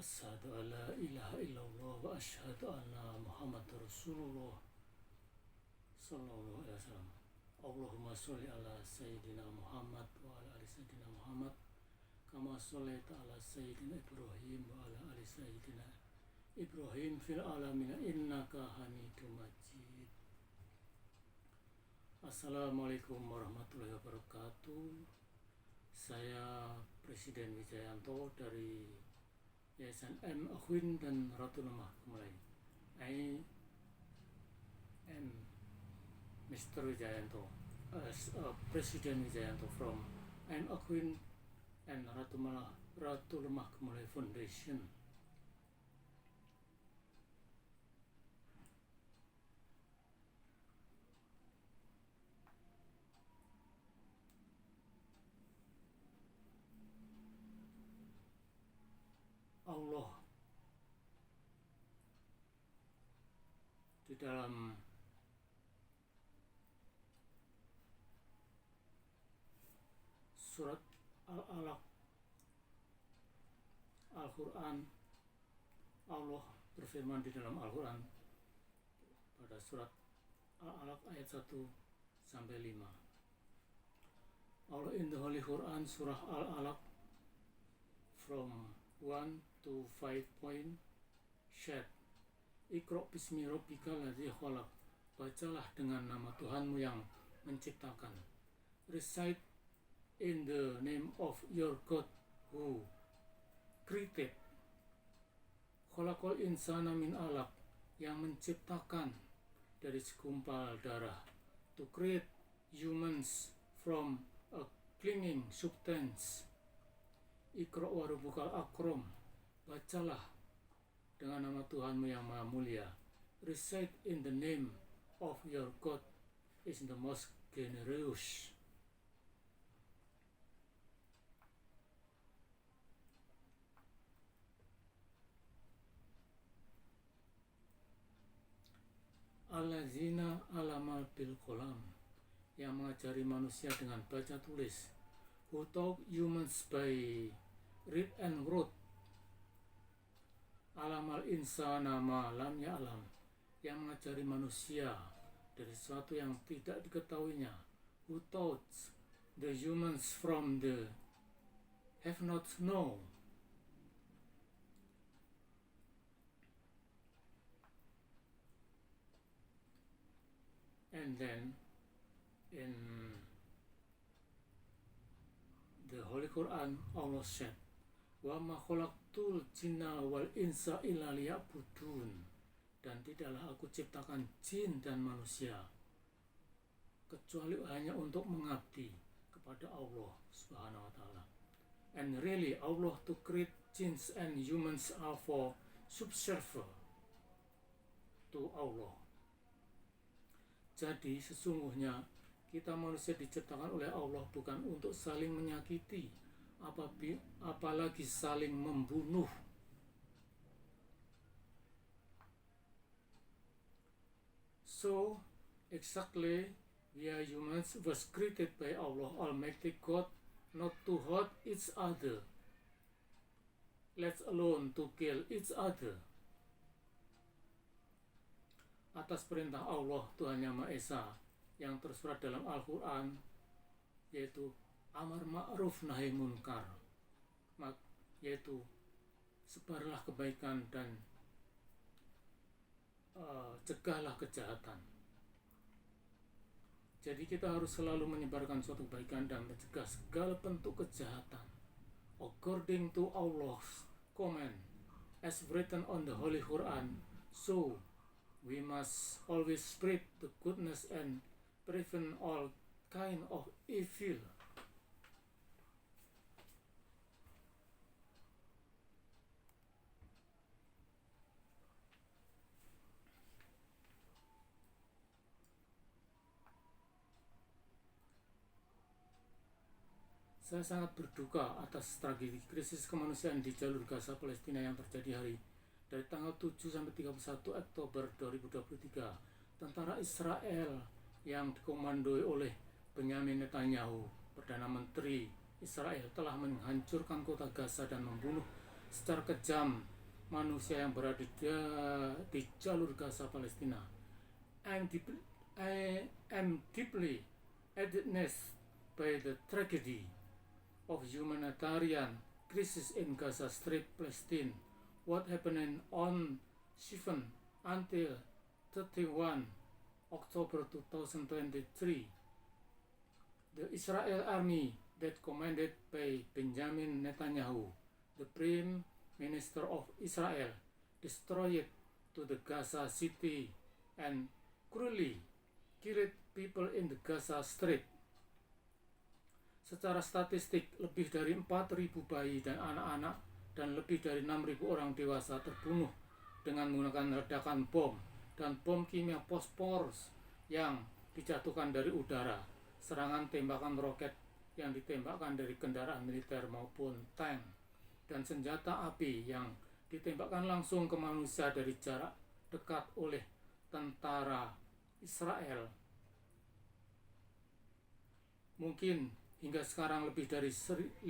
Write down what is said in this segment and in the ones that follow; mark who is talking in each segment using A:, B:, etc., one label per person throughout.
A: Asyhadu an la ilaha illallah wa asyhadu anna Muhammadar Rasulullah sallallahu alaihi wasallam. Allahumma sholli ala sayyidina Muhammad wa ala ali sayyidina Muhammad kama shallaita ala sayyidina Ibrahim wa ala ali sayyidina Ibrahim fil alamin innaka Hamidum Majid. Assalamualaikum warahmatullahi wabarakatuh. Saya Presiden Wijayanto dari Yayasan M. Akhwin dan Ratu Lemah Gemulai. I am Mr. Wijayanto as President Wijayanto from M. Akhwin and Ratu Lemah Gemulai Foundation. Allah di dalam surat Al-Alaq Al-Quran, Allah berfirman di dalam Al-Quran pada surat Al-Alaq ayat 1 sampai 5. Allah in the Holy Quran surah Al-Alaq from 1 to 5 point said, Iqra bismi rabbikal ladzi khalaq. Bacalah dengan nama Tuhanmu yang menciptakan. Recite in the name of your God who created. Khalaqal insana min alaq, yang menciptakan dari segumpal darah. To create humans from a clinging substance. Iqra wa rabbukal akram. Bacalah dengan nama Tuhanmu yang maha mulia. Recite in the name of your God is the most generous. Allazina alamal bil qalam, yang mengajari manusia dengan baca tulis. Who taught humans by read and wrote. Alamal insana ma lam ya'lam, yang mengajari manusia dari sesuatu yang tidak diketahuinya. Who taught the humans from the have not know. And then in the Holy Quran, Allah said, wa ma khalaqtul jinna wal insa illa liya'budun, dan tidaklah aku ciptakan jin dan manusia kecuali hanya untuk mengabdi kepada Allah Subhanahu wa taala. And really Allah to create jinns and humans are for subserve to Allah. Jadi sesungguhnya kita manusia diciptakan oleh Allah bukan untuk saling menyakiti, apalagi saling membunuh. So exactly we are humans was created by Allah Almighty God not to hurt each other, let alone to kill each other. Atas perintah Allah Tuhan Yang Maha Esa yang tersurat dalam Al-Quran, yaitu amar ma'ruf nahi munkar, yaitu sebarlah kebaikan dan cegahlah kejahatan. Jadi kita harus selalu menyebarkan suatu kebaikan dan mencegah segala bentuk kejahatan according to Allah's command as written on the Holy Quran. So we must always spread the goodness and prevent all kind of evil. Saya sangat berduka atas tragedi krisis kemanusiaan di jalur Gaza Palestina yang terjadi dari tanggal 7 sampai 31 Oktober 2023. Tentara Israel yang dikomandoi oleh Benyamin Netanyahu, Perdana Menteri Israel, telah menghancurkan kota Gaza dan membunuh secara kejam manusia yang berada di jalur Gaza Palestina. I am deeply saddened by the tragedy of humanitarian crisis in Gaza Strip, Palestine. What happened on 7 until 31 October 2023. The Israel army that commanded by Benjamin Netanyahu, the Prime Minister of Israel, destroyed to the Gaza city and cruelly killed people in the Gaza Strip. Secara statistik, lebih dari 4.000 bayi dan anak-anak dan lebih dari 6.000 orang dewasa terbunuh dengan menggunakan ledakan bom dan bom kimia fosforus yang dijatuhkan dari udara, serangan tembakan roket yang ditembakkan dari kendaraan militer maupun tank, dan senjata api yang ditembakkan langsung ke manusia dari jarak dekat oleh tentara Israel. Mungkin hingga sekarang lebih dari 15.000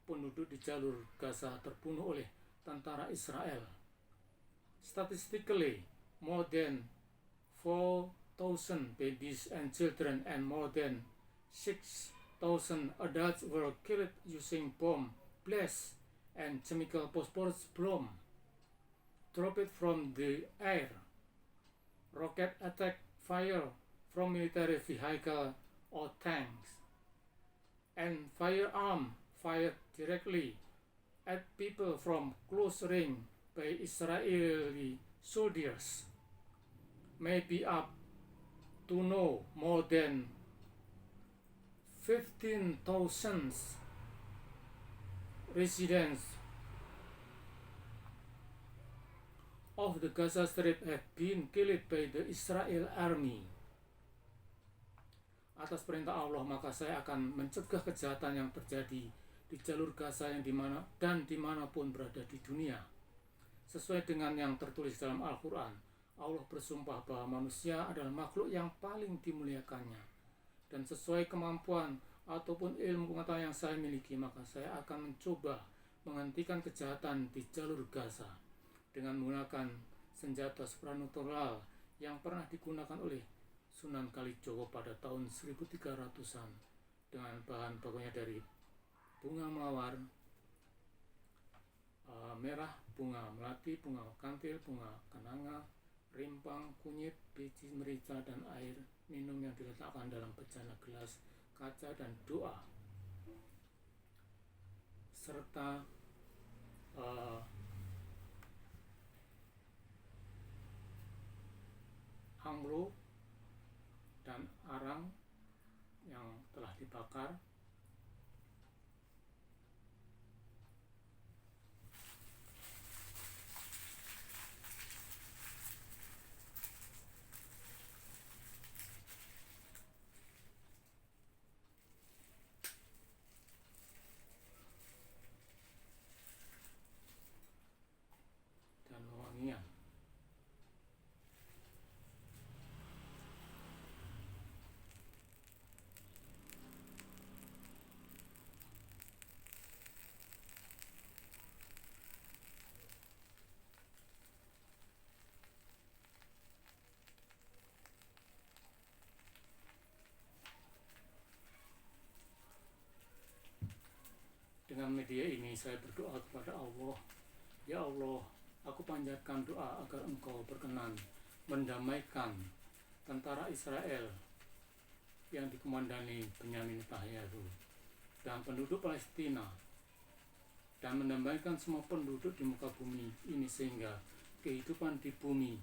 A: penduduk di jalur Gaza terbunuh oleh tentara Israel. Statistically, more than 4,000 babies and children and more than 6,000 adults were killed using bomb blasts and chemical phosphorus bomb dropped from the air, rocket attack fire from military vehicle or tanks, and firearm fired directly at people from close range by Israeli soldiers. Maybe up to no more than 15,000 residents of the Gaza Strip have been killed by the Israel army. Atas perintah Allah, maka saya akan mencegah kejahatan yang terjadi di jalur Gaza yang dimana dan dimanapun berada di dunia. Sesuai dengan yang tertulis dalam Al-Quran, Allah bersumpah bahwa manusia adalah makhluk yang paling dimuliakannya. Dan sesuai kemampuan ataupun ilmu pengetahuan yang saya miliki, maka saya akan mencoba menghentikan kejahatan di jalur Gaza dengan menggunakan senjata supranatural yang pernah digunakan oleh Sunan Kalijogo pada tahun 1300-an dengan bahan bakunya dari bunga mawar merah, bunga melati, bunga kantil, bunga kenanga, rimpang, kunyit, biji merica, dan air minum yang diletakkan dalam bejana gelas kaca dan doa, serta anglo dan arang yang telah dibakar. Dan wangian. Dengan media ini saya berdoa kepada Allah, ya Allah, aku panjatkan doa agar Engkau berkenan mendamaikan tentara Israel yang dikomandani Benyamin Netanyahu dan penduduk Palestina, dan mendamaikan semua penduduk di muka bumi ini sehingga kehidupan di bumi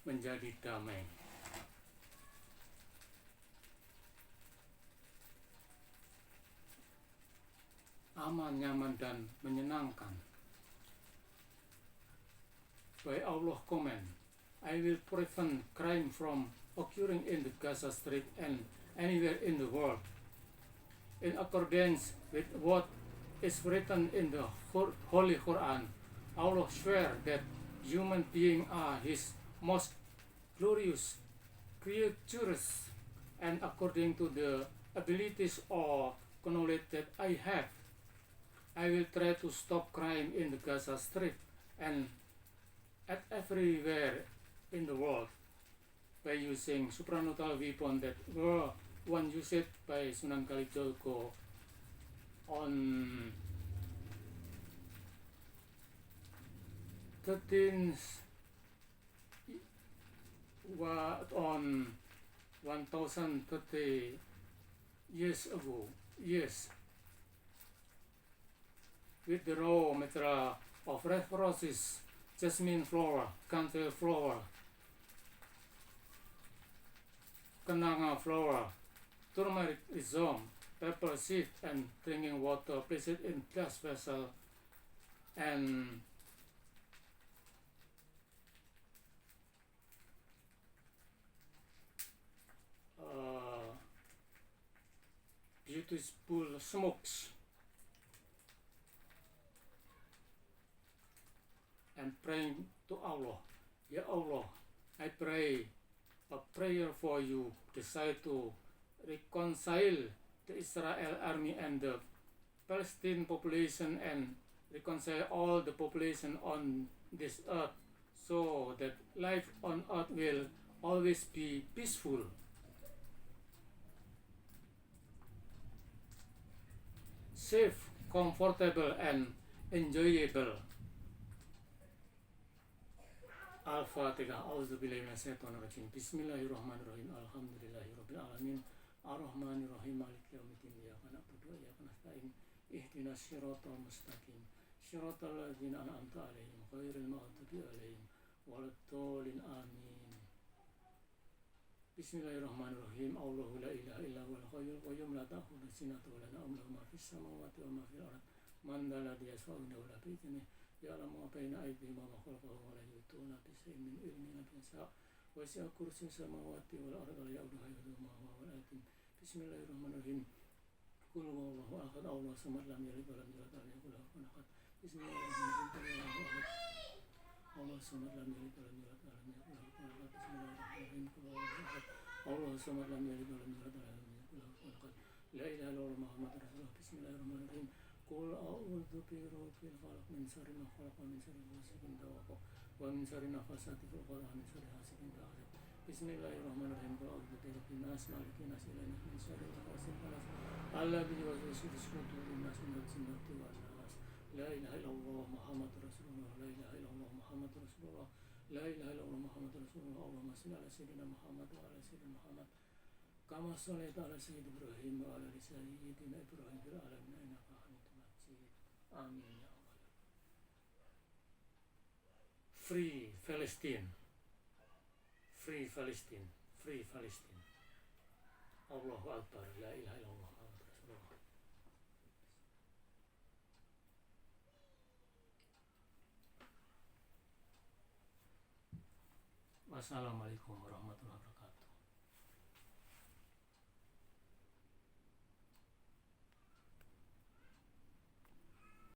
A: menjadi damai. Aman, nyaman, dan menyenangkan. By Allah command, I will prevent crime from occurring in the Gaza Strip and anywhere in the world. In accordance with what is written in the Holy Quran, Allah swear that human beings are His most glorious creatures, and according to the abilities or knowledge that I have, I will try to stop crime in the Gaza Strip and at everywhere in the world by using supranatal weapons that were once used by Sunan Kalijogo on 1030 years ago, yes, with the raw material of red roses, jasmine flower, cantel flower, kenanga flower, turmeric rhizome, pepper seed, and drinking water placed in glass vessel and beautiful smokes and praying to Allah. Ya Allah, I pray a prayer for you, decide to reconcile the Israel army and the Palestinian population and reconcile all the population on this earth so that life on earth will always be peaceful. Safe, comfortable, and enjoyable. Al-Fatihah. A'udzubillahi minasyaitonirrajim. Bismillahirrahmanirrahim. Alhamdulillahirabbil alamin. Ar-Rahmanirrahim. Maliki yaumiddin. Iyyaka na'budu wa iyyaka nasta'in. Ihdinas siratal mustaqim. Siratal ladzina an'amta 'alaihim ghairil maghdubi 'alaihim waladdallin. Amin. Bismillahirrahmanirrahim. Allahu la ilaha illa huwal hayyul qayyum la ta'khudhuhu sinatun wa la nawm lahu ma fis samawati wa ma fil ardh. Man dhal ladzi yashfa'u 'indahu illa bi'idhnihi. Ya'lamu ma bayna aydihim wa ma khalfahum wa la yuhituna bi shay'in min ilmihi illa bima sha'a. Wasi'a kursiyyuhu samawati wal arda wa la ya'uduhu hifdhuhuma wa huwal 'aliyyul 'azim. Bismillahirrahmanirrahim. Qul huwallahu ahad. Allahu samad. Lam yalid wa lam yulad wa lam yakul lahu kufuwan ahad. Bismillahirrahmanirrahim. Qul huwallahu ahad. Allahu samad. Lam yalid wa lam yulad wa lam yakul lahu kufuwan ahad. Bismillahirrahmanirrahim. Qul huwallahu ahad. Allahu samad. Lam yalid wa lam yulad wa lam yakul lahu kufuwan ahad. La ilaha illallah Muhammadur Rasulullah. Bismillahirrahmanirrahim. Qul a'udzu birabbil falaq min syarri ma khalaq wa min syarri ghasiqin idza waqab wa min syarri nafasati fil 'uqad wa min syarri hasidin idza hasad. Bismillahirrahmanirrahim. Qul a'udzu birabbin nas malikin nas ilahin min syarri ghasiqin idza hasad. Alladzi yuwaswisu fi sudurin nas minal jinnati wan nas. La ilaha illallah Muhammadur Rasulullah. La ilaha illallah Muhammadur Rasulullah. La ilaha illallah Muhammadur Rasulullah. Allahumma shalli ala sayyidina Muhammad wa ala sayyidina Muhammad. Kama shallaita ala sayyidina Ibrahim wa ala sayyidina Ibrahim fil alamin innaka Hamidum Majid. Amin ya Allah. Free Palestine. Free Palestine. Free Palestine. Allahu Akbar. La ilaha illallah Muhammadur Rasulullah. Wassalamualaikum warahmatullahi wabarakatuh.